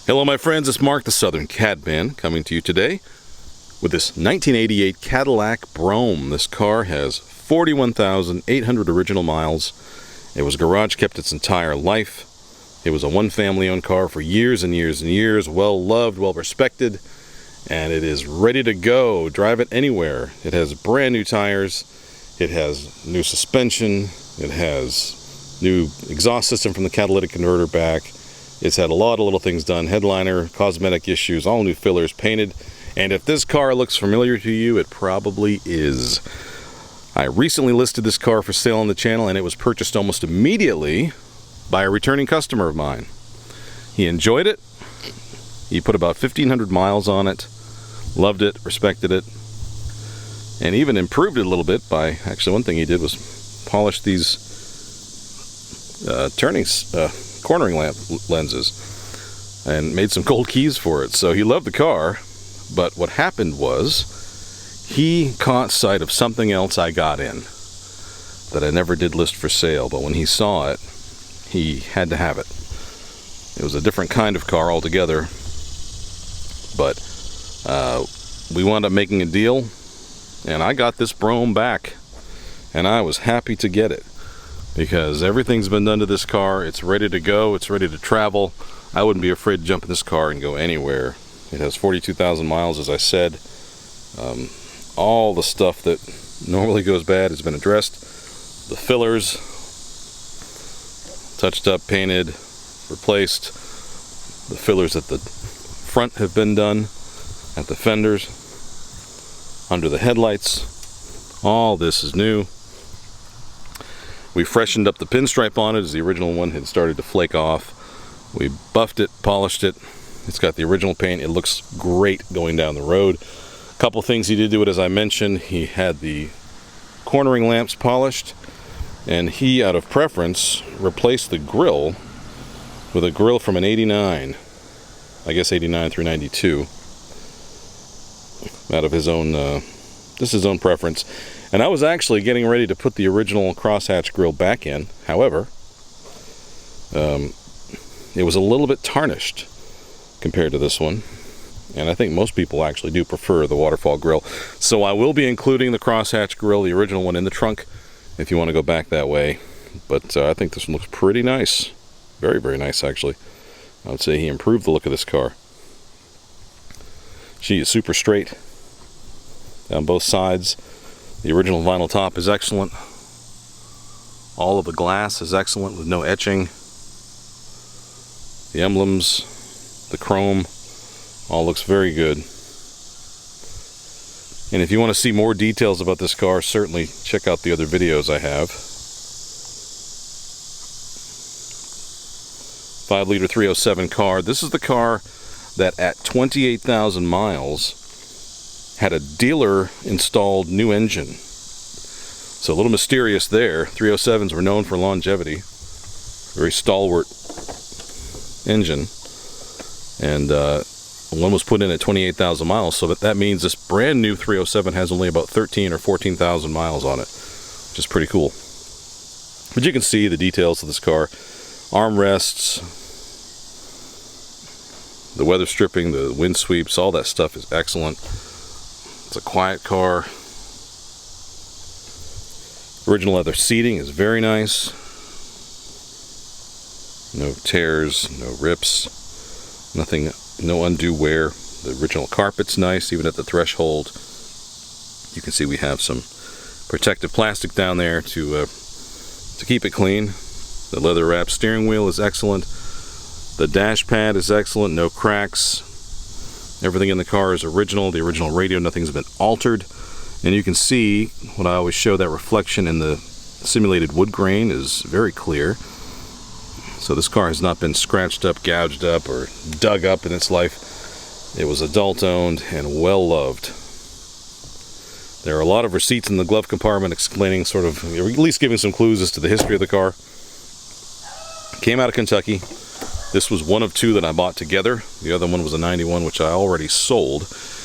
Hello my friends, it's Mark the Southern Cad Man coming to you today with this 1988 Cadillac Brougham. This car has 41,800 original miles. It was garage kept its entire life. It was a one family owned car for years and years and years, well loved, well respected, and it is ready to go. Drive it anywhere. It has brand new tires, it has new suspension, it has new exhaust system from the catalytic converter back. It's had a lot of little things done, headliner, cosmetic issues, all new fillers, painted, and if this car looks familiar to you, it probably is. I recently listed this car for sale on the channel, and it was purchased almost immediately by a returning customer of mine. He enjoyed it. He put about 1,500 miles on it, loved it, respected it, and even improved it a little bit by, actually one thing he did was polish these cornering lamp lenses and made some gold keys for it. So he loved the car, but what happened was he caught sight of something else I got in that I never did list for sale, but when he saw it, he had to have it. It was a different kind of car altogether, but we wound up making a deal, and I got this Brougham back, and I was happy to get it because everything's been done to this car. It's ready to go, it's ready to travel. I wouldn't be afraid to jump in this car and go anywhere. It has 42,000 miles, as I said. All the stuff that normally goes bad has been addressed. The fillers, touched up, painted, replaced. The fillers at the front have been done, at the fenders, under the headlights. All this is new. We freshened up the pinstripe on it as the original one had started to flake off. We buffed it, polished it. It's got the original paint. It looks great going down the road. A couple things he did to it, as I mentioned. He had the cornering lamps polished, and he, out of preference, replaced the grille with a grille from an 89. I guess 89 through 92. Out of his own, this is his own preference. And I was actually getting ready to put the original crosshatch grille back in. However, it was a little bit tarnished compared to this one, and I think most people actually do prefer the waterfall grille. So I will be including the crosshatch grille, the original one, in the trunk if you want to go back that way. But I think this one looks pretty nice. Very, very nice, actually. I would say he improved the look of this car. She is super straight down both sides. The original vinyl top is excellent. All of the glass is excellent with no etching. The emblems, the chrome, all looks very good. And if you want to see more details about this car, certainly check out the other videos I have. 5-liter 307 car. This is the car that at 28,000 miles had a dealer installed new engine. So a little mysterious there. 307s were known for longevity. Very stalwart engine. And one was put in at 28,000 miles, so that means this brand new 307 has only about 13 or 14,000 miles on it, which is pretty cool. But you can see the details of this car. Armrests, the weather stripping, the wind sweeps, all that stuff is excellent. It's a quiet car. Original leather seating is very nice. No tears, no rips, nothing, no undue wear. The original carpet's nice, even at the threshold. You can see we have some protective plastic down there to keep it clean. The leather wrapped steering wheel is excellent. The dash pad is excellent, no cracks. Everything in the car is original. The original radio, nothing's been altered. And you can see what I always show, that reflection in the simulated wood grain is very clear. So this car has not been scratched up, gouged up, or dug up in its life. It was adult owned and well loved. There are a lot of receipts in the glove compartment explaining sort of, or at least giving some clues as to the history of the car. Came out of Kentucky. This was one of two that I bought together. The other one was a 91, which I already sold.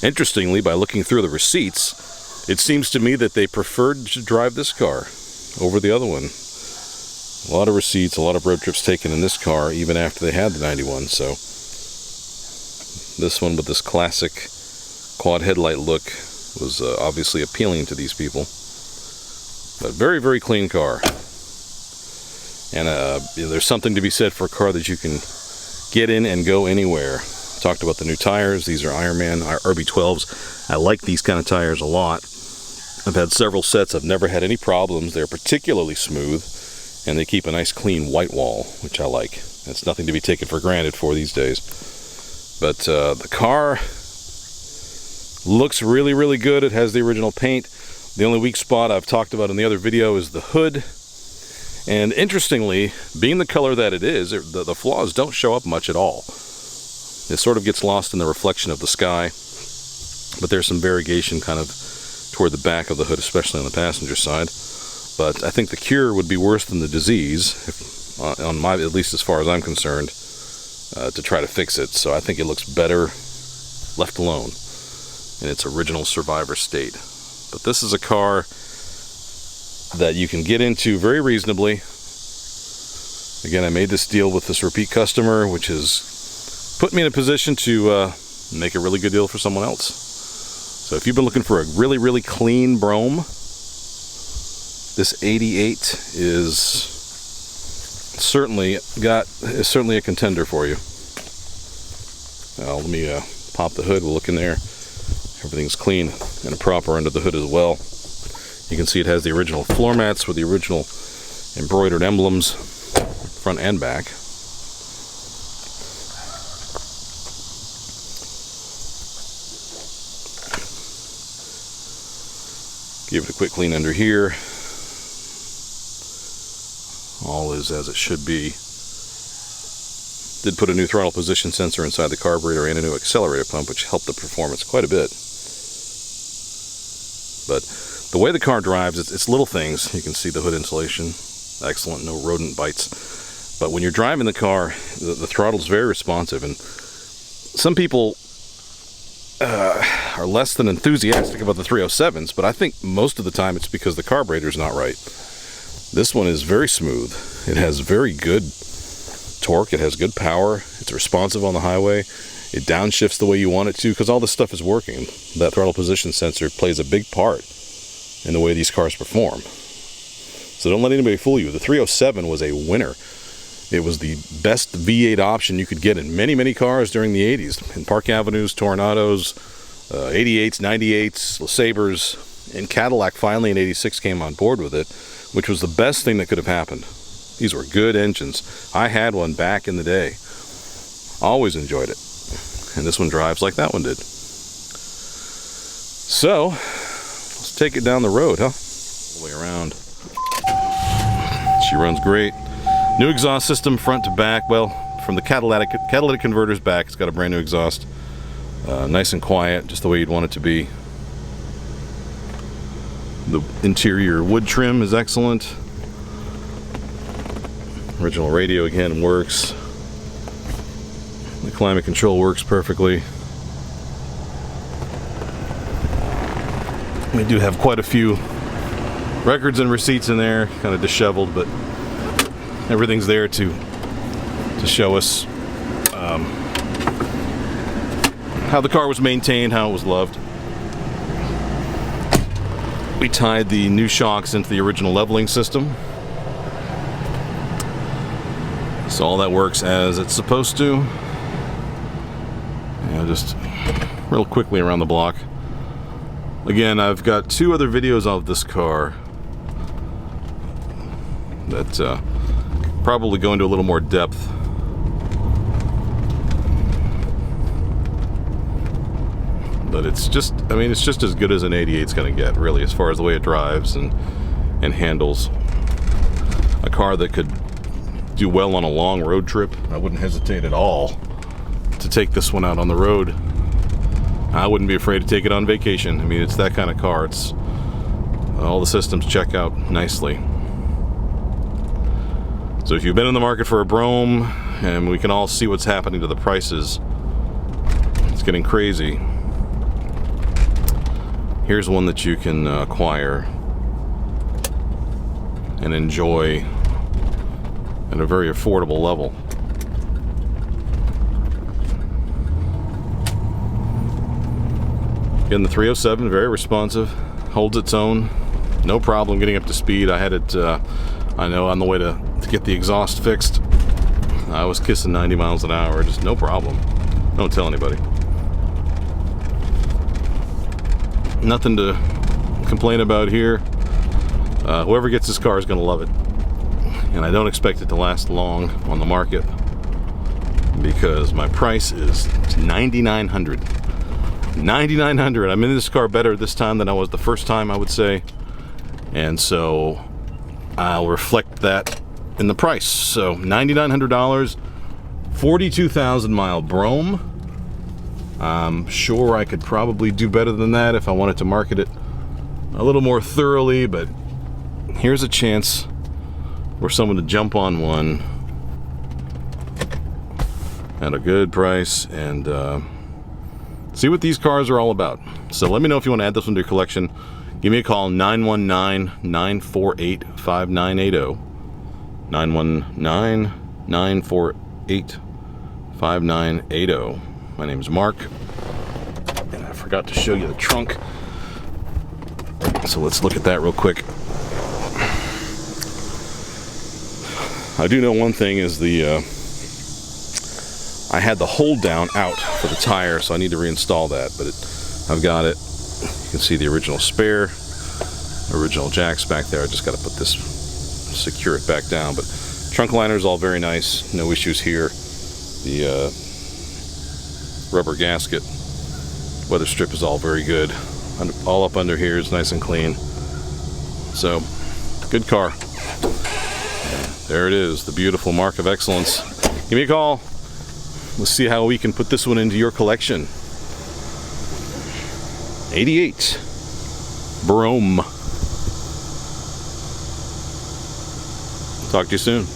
Interestingly, by looking through the receipts, it seems to me that they preferred to drive this car over the other one. A lot of receipts, a lot of road trips taken in this car, even after they had the 91. So This one with this classic quad headlight look was obviously appealing to these people. But very, very clean car. And there's something to be said for a car that you can get in and go anywhere. Talked about the new tires. These are Ironman RB12s. I like these kind of tires a lot. I've had several sets. I've never had any problems. They're particularly smooth, and they keep a nice clean white wall, which I like. It's nothing to be taken for granted for these days. But the car looks really, really good. It has the original paint. The only weak spot I've talked about in the other video is the hood. And interestingly, being the color that it is, the flaws don't show up much at all. It sort of gets lost in the reflection of the sky, but there's some variegation kind of toward the back of the hood, especially on the passenger side. But I think the cure would be worse than the disease, at least as far as I'm concerned, to try to fix it. So I think it looks better left alone in its original survivor state. But this is a car that you can get into very reasonably. Again, I made this deal with this repeat customer, which has put me in a position to make a really good deal for someone else. So if you've been looking for a really, really clean Brougham, this 88 is certainly a contender for you. Let me pop the hood. We'll look in there. Everything's clean and proper under the hood as well. You can see it has the original floor mats with the original embroidered emblems, front and back. Give it a quick clean under here. All is as it should be. Did put a new throttle position sensor inside the carburetor and a new accelerator pump, which helped the performance quite a bit. But the way the car drives, it's little things. You can see the hood insulation. Excellent, no rodent bites. But when you're driving the car, the throttle's very responsive. And some people are less than enthusiastic about the 307s, but I think most of the time it's because the carburetor's not right. This one is very smooth. It has very good torque. It has good power. It's responsive on the highway. It downshifts the way you want it to, because all this stuff is working. That throttle position sensor plays a big part in the way these cars perform. So don't let anybody fool you. The 307 was a winner. It was the best V8 option you could get in many, many cars during the 80s. In Park Avenues, Torenados, 88s, 98s, LeSabres, and Cadillac finally in 86 came on board with it, which was the best thing that could have happened. These were good engines. I had one back in the day. Always enjoyed it. And this one drives like that one did. So, let's take it down the road, huh? All the way around. She runs great. New exhaust system front to back. Well, from the catalytic converter's back, it's got a brand new exhaust. Nice and quiet, just the way you'd want it to be. The interior wood trim is excellent. Original radio again works. The climate control works perfectly. We do have quite a few records and receipts in there, kind of disheveled, but everything's there to show us how the car was maintained, how it was loved. We tied the new shocks into the original leveling system, so all that works as it's supposed to. Just real quickly around the block. Again, I've got two other videos of this car that probably go into a little more depth. But it's just, I mean, it's just as good as an 88's gonna get, really, as far as the way it drives and handles. A car that could do well on a long road trip. I wouldn't hesitate at all to take this one out on the road. I wouldn't be afraid to take it on vacation. I mean, it's that kind of car. It's all the systems check out nicely. So if you've been in the market for a Brougham, and we can all see what's happening to the prices, it's getting crazy. Here's one that you can acquire and enjoy at a very affordable level. Again, the 307, very responsive, holds its own, no problem getting up to speed. I had it, I know, on the way to get the exhaust fixed. I was kissing 90 miles an hour, just no problem. Don't tell anybody. Nothing to complain about here. Whoever gets this car is going to love it. And I don't expect it to last long on the market because my price is $9,900. $9,900. I'm in this car better this time than I was the first time, I would say. And so I'll reflect that in the price. So $9,900, 42,000 mile Brougham. I'm sure I could probably do better than that if I wanted to market it a little more thoroughly, but here's a chance for someone to jump on one at a good price and see what these cars are all about. So let me know if you want to add this one to your collection. Give me a call, 919-948-5980. 919-948-5980. My name's Mark, and I forgot to show you the trunk. So let's look at that real quick. I do know one thing is I had the hold down out for the tire, so I need to reinstall that, but I've got it. You can see the original spare, original jacks back there. I just got to put this, secure it back down, but trunk liner is all very nice, no issues here. The rubber gasket, weather strip is all very good. All up under here is nice and clean. So, good car. There it is, the beautiful mark of excellence. Give me a call. Let's see how we can put this one into your collection. 88 Brougham. Talk to you soon.